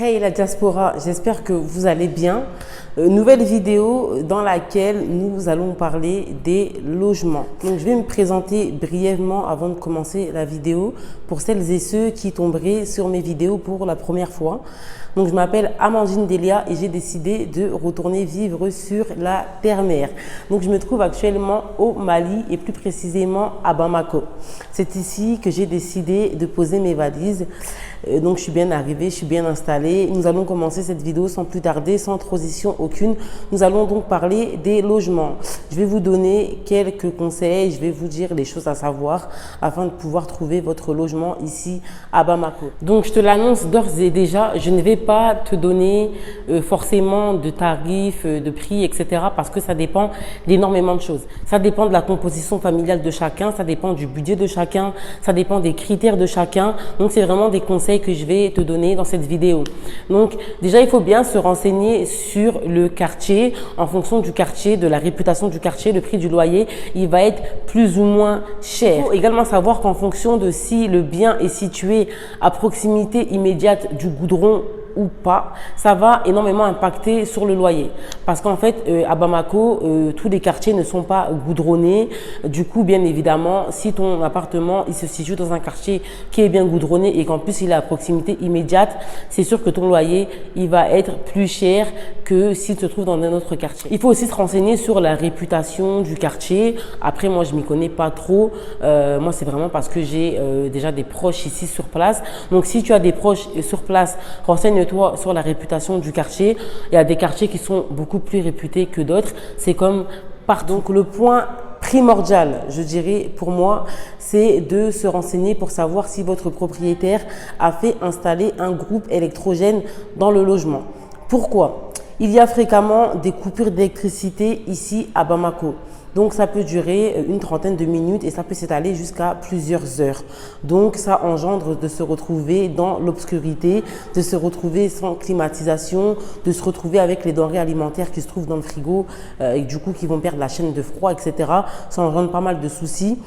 Hey la diaspora, j'espère que vous allez bien. Nouvelle vidéo dans laquelle nous allons parler des logements. Donc je vais me présenter brièvement avant de commencer la vidéo pour celles et ceux qui tomberaient sur mes vidéos pour la première fois. Donc je m'appelle Amandine Delia et j'ai décidé de retourner vivre sur la terre-mère. Donc je me trouve actuellement au Mali et plus précisément à Bamako. C'est ici que j'ai décidé de poser mes valises. Donc je suis bien arrivée, je suis bien installée. Nous allons commencer cette vidéo sans plus tarder, sans transition aucune. Nous allons donc parler des logements. Je vais vous donner quelques conseils, je vais vous dire les choses à savoir afin de pouvoir trouver votre logement ici à Bamako. Donc je te l'annonce d'ores et déjà, je ne vais pas te donner forcément de tarifs, de prix, etc. parce que ça dépend d'énormément de choses. Ça dépend de la composition familiale de chacun, ça dépend du budget de chacun, ça dépend des critères de chacun. Donc c'est vraiment des conseils que je vais te donner dans cette vidéo. Donc déjà il faut bien se renseigner sur le quartier. En fonction du quartier, de la réputation du quartier, le prix du loyer, il va être plus ou moins cher. Il faut également savoir qu'en fonction de si le bien est situé à proximité immédiate du goudron ou pas, ça va énormément impacter sur le loyer. Parce qu'en fait, à Bamako, tous les quartiers ne sont pas goudronnés. Du coup, bien évidemment, si ton appartement il se situe dans un quartier qui est bien goudronné et qu'en plus il est à proximité immédiate, c'est sûr que ton loyer il va être plus cher que s'il se trouve dans un autre quartier. Il faut aussi se renseigner sur la réputation du quartier. Après, moi, je m'y connais pas trop. Moi, c'est vraiment parce que j'ai déjà des proches ici sur place. Donc, si tu as des proches sur place, renseigne-toi sur la réputation du quartier. Il y a des quartiers qui sont beaucoup plus réputés que d'autres. C'est comme partout. Donc le point primordial, je dirais pour moi, c'est de se renseigner pour savoir si votre propriétaire a fait installer un groupe électrogène dans le logement. Pourquoi? Il y a fréquemment des coupures d'électricité ici à Bamako. Donc, ça peut durer une trentaine de minutes et ça peut s'étaler jusqu'à plusieurs heures. Donc, ça engendre de se retrouver dans l'obscurité, de se retrouver sans climatisation, de se retrouver avec les denrées alimentaires qui se trouvent dans le frigo et du coup qui vont perdre la chaîne de froid, etc. Ça engendre pas mal de soucis.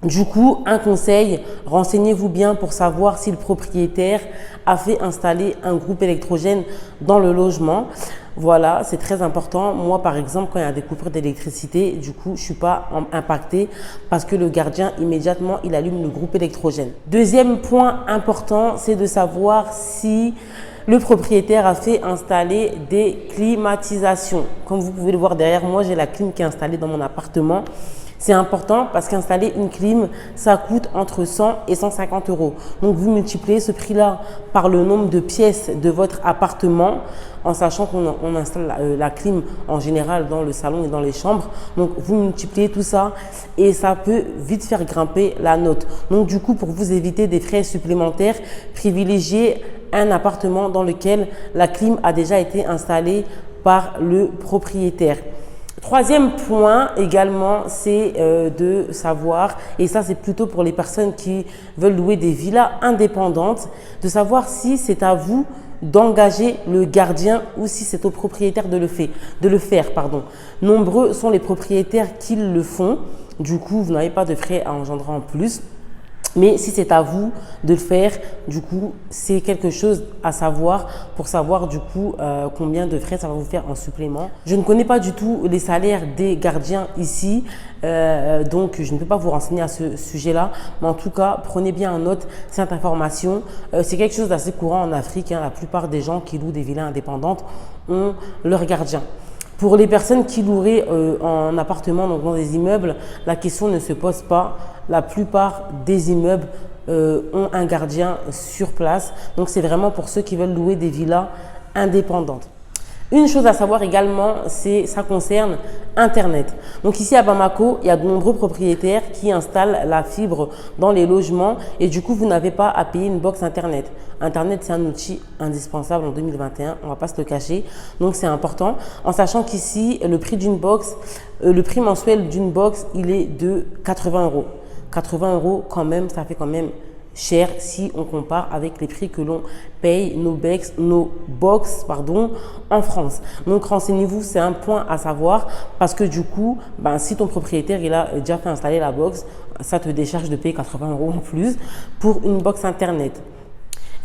Du coup, un conseil, renseignez-vous bien pour savoir si le propriétaire a fait installer un groupe électrogène dans le logement. Voilà, c'est très important. Moi, par exemple, quand il y a des coupures d'électricité, du coup, je ne suis pas impactée parce que le gardien, immédiatement, il allume le groupe électrogène. Deuxième point important, c'est de savoir si le propriétaire a fait installer des climatisations. Comme vous pouvez le voir derrière moi, j'ai la clim qui est installée dans mon appartement. C'est important parce qu'installer une clim, ça coûte entre 100 et 150 euros. Donc, vous multipliez ce prix-là par le nombre de pièces de votre appartement en sachant qu'on installe la clim en général dans le salon et dans les chambres. Donc, vous multipliez tout ça et ça peut vite faire grimper la note. Donc, du coup, pour vous éviter des frais supplémentaires, privilégiez un appartement dans lequel la clim a déjà été installée par le propriétaire. Troisième point également, c'est de savoir, et ça c'est plutôt pour les personnes qui veulent louer des villas indépendantes, de savoir si c'est à vous d'engager le gardien ou si c'est au propriétaire de le faire. Nombreux sont les propriétaires qui le font, du coup vous n'avez pas de frais à engendrer en plus. Mais si c'est à vous de le faire, du coup, c'est quelque chose à savoir pour savoir du coup combien de frais ça va vous faire en supplément. Je ne connais pas du tout les salaires des gardiens ici, donc je ne peux pas vous renseigner à ce sujet-là. Mais en tout cas, prenez bien en note cette information. C'est quelque chose d'assez courant en Afrique. La plupart des gens qui louent des villas indépendantes ont leur gardien. Pour les personnes qui loueraient en appartement, donc dans des immeubles, la question ne se pose pas. La plupart des immeubles ont un gardien sur place. Donc, c'est vraiment pour ceux qui veulent louer des villas indépendantes. Une chose à savoir également, ça concerne Internet. Donc ici à Bamako, il y a de nombreux propriétaires qui installent la fibre dans les logements et du coup, vous n'avez pas à payer une box Internet. Internet, c'est un outil indispensable en 2021, on ne va pas se le cacher. Donc c'est important, en sachant qu'ici, le prix d'une box, le prix mensuel d'une box, il est de 80 euros. 80 euros quand même, ça fait quand même cher si on compare avec les prix que l'on paye nos box en France. Donc renseignez-vous, c'est un point à savoir parce que du coup, si ton propriétaire il a déjà fait installer la box, ça te décharge de payer 80 euros en plus pour une box Internet.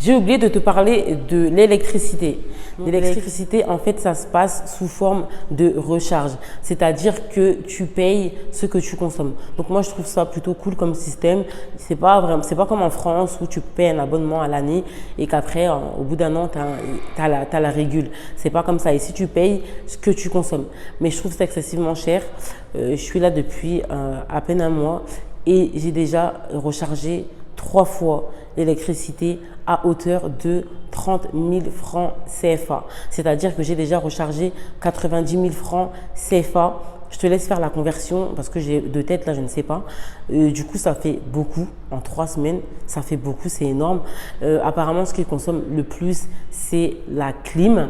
J'ai oublié de te parler de l'électricité. L'électricité, en fait, ça se passe sous forme de recharge. C'est-à-dire que tu payes ce que tu consommes. Donc moi, je trouve ça plutôt cool comme système. C'est pas comme en France où tu payes un abonnement à l'année et qu'après, au bout d'un an, tu as la régule. C'est pas comme ça. Ici, tu payes ce que tu consommes. Mais je trouve ça excessivement cher. Je suis là depuis à peine un mois et j'ai déjà rechargé 3 fois l'électricité à hauteur de 30 000 francs CFA. C'est-à-dire que j'ai déjà rechargé 90 000 francs CFA. Je te laisse faire la conversion parce que j'ai de tête là, je ne sais pas. Du coup, ça fait beaucoup. En 3 semaines, ça fait beaucoup, c'est énorme. Apparemment, ce qu'ils consomment le plus, c'est la clim.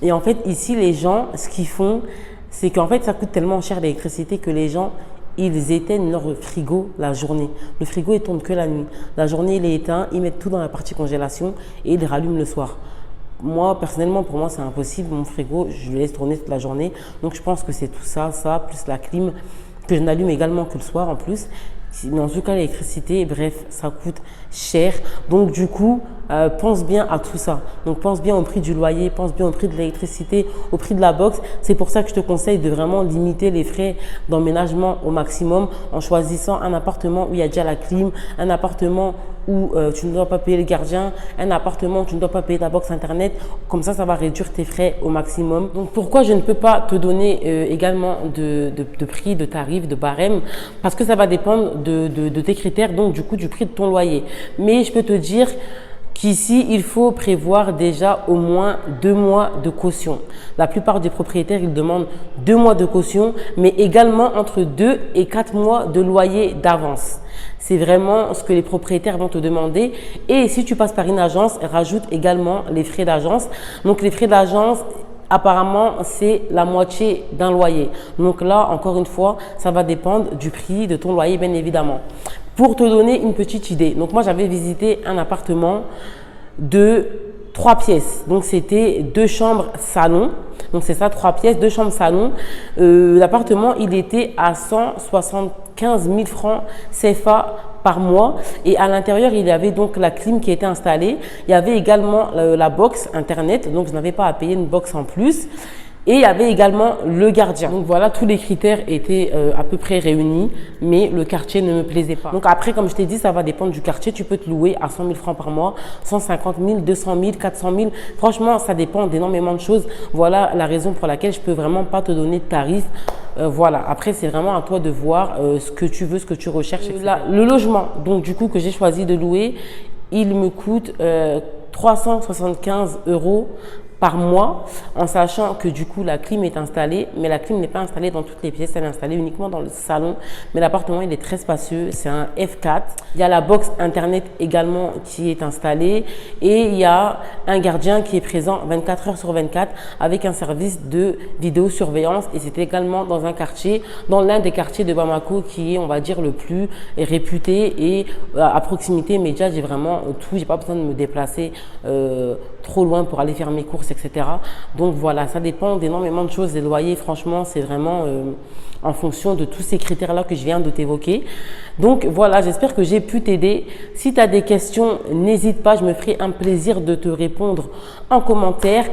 Et en fait, ici, les gens, ce qu'ils font, c'est qu'en fait, ça coûte tellement cher l'électricité que les gens, ils éteignent leur frigo la journée. Le frigo, il tourne que la nuit. La journée, il est éteint, ils mettent tout dans la partie congélation et ils rallument le soir. Moi, personnellement, pour moi, c'est impossible. Mon frigo, je le laisse tourner toute la journée. Donc, je pense que c'est tout ça, plus la clim, que je n'allume également que le soir en plus. Mais en tout cas, l'électricité, bref, ça coûte cher. Donc, du coup, pense bien à tout ça. Donc, pense bien au prix du loyer, pense bien au prix de l'électricité, au prix de la box. C'est pour ça que je te conseille de vraiment limiter les frais d'emménagement au maximum en choisissant un appartement où il y a déjà la clim, un appartement où tu ne dois pas payer le gardien, un appartement où tu ne dois pas payer ta box internet. Comme ça va réduire tes frais au maximum. Donc, pourquoi je ne peux pas te donner également de prix, de tarifs, de barème? Parce que ça va dépendre de tes critères, donc du coup du prix de ton loyer. Mais je peux te dire qu'ici, il faut prévoir déjà au moins 2 mois de caution. La plupart des propriétaires, ils demandent 2 mois de caution, mais également entre 2 et 4 mois de loyer d'avance. C'est vraiment ce que les propriétaires vont te demander. Et si tu passes par une agence, rajoute également les frais d'agence. Donc, les frais d'agence, apparemment, c'est la moitié d'un loyer. Donc là, encore une fois, ça va dépendre du prix de ton loyer, bien évidemment. Pour te donner une petite idée, donc moi, j'avais visité un appartement de 3 pièces. Donc, c'était 2 chambres salon. Donc, c'est ça, 3 pièces, 2 chambres salon. L'appartement, il était à 175 000 francs CFA par mois. Et à l'intérieur, il y avait donc la clim qui était installée. Il y avait également la box internet. Donc, je n'avais pas à payer une box en plus. Et il y avait également le gardien. Donc voilà, tous les critères étaient à peu près réunis, mais le quartier ne me plaisait pas. Donc après, comme je t'ai dit, ça va dépendre du quartier. Tu peux te louer à 100 000 francs par mois, 150 000, 200 000, 400 000. Franchement, ça dépend d'énormément de choses. Voilà la raison pour laquelle je peux vraiment pas te donner de tarif. Voilà, après, c'est vraiment à toi de voir ce que tu veux, ce que tu recherches. Là, le logement, donc du coup, que j'ai choisi de louer, il me coûte 375 € par mois, en sachant que du coup la clim est installée, mais la clim n'est pas installée dans toutes les pièces, elle est installée uniquement dans le salon. Mais l'appartement, il est très spacieux, c'est un F4. Il y a la box internet également qui est installée et il y a un gardien qui est présent 24 heures sur 24 avec un service de vidéosurveillance. Et c'est également dans un quartier, dans l'un des quartiers de Bamako qui est, on va dire, le plus réputé et à proximité immédiate. J'ai vraiment tout, j'ai pas besoin de me déplacer trop loin pour aller faire mes courses, etc. Donc voilà, ça dépend d'énormément de choses. Les loyers, franchement, c'est vraiment en fonction de tous ces critères-là que je viens de t'évoquer. Donc voilà, j'espère que j'ai pu t'aider. Si tu as des questions, n'hésite pas, je me ferai un plaisir de te répondre en commentaire.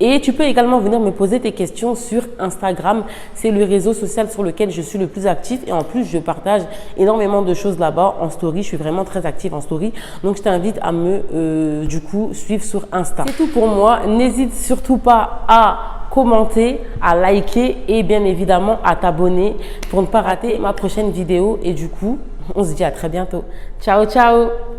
Et tu peux également venir me poser tes questions sur Instagram. C'est le réseau social sur lequel je suis le plus actif. Et en plus, je partage énormément de choses là-bas en story. Je suis vraiment très active en story. Donc, je t'invite à me, du coup, suivre sur Insta. C'est tout pour moi. N'hésite surtout pas à commenter, à liker et bien évidemment à t'abonner pour ne pas rater ma prochaine vidéo. Et du coup, on se dit à très bientôt. Ciao, ciao!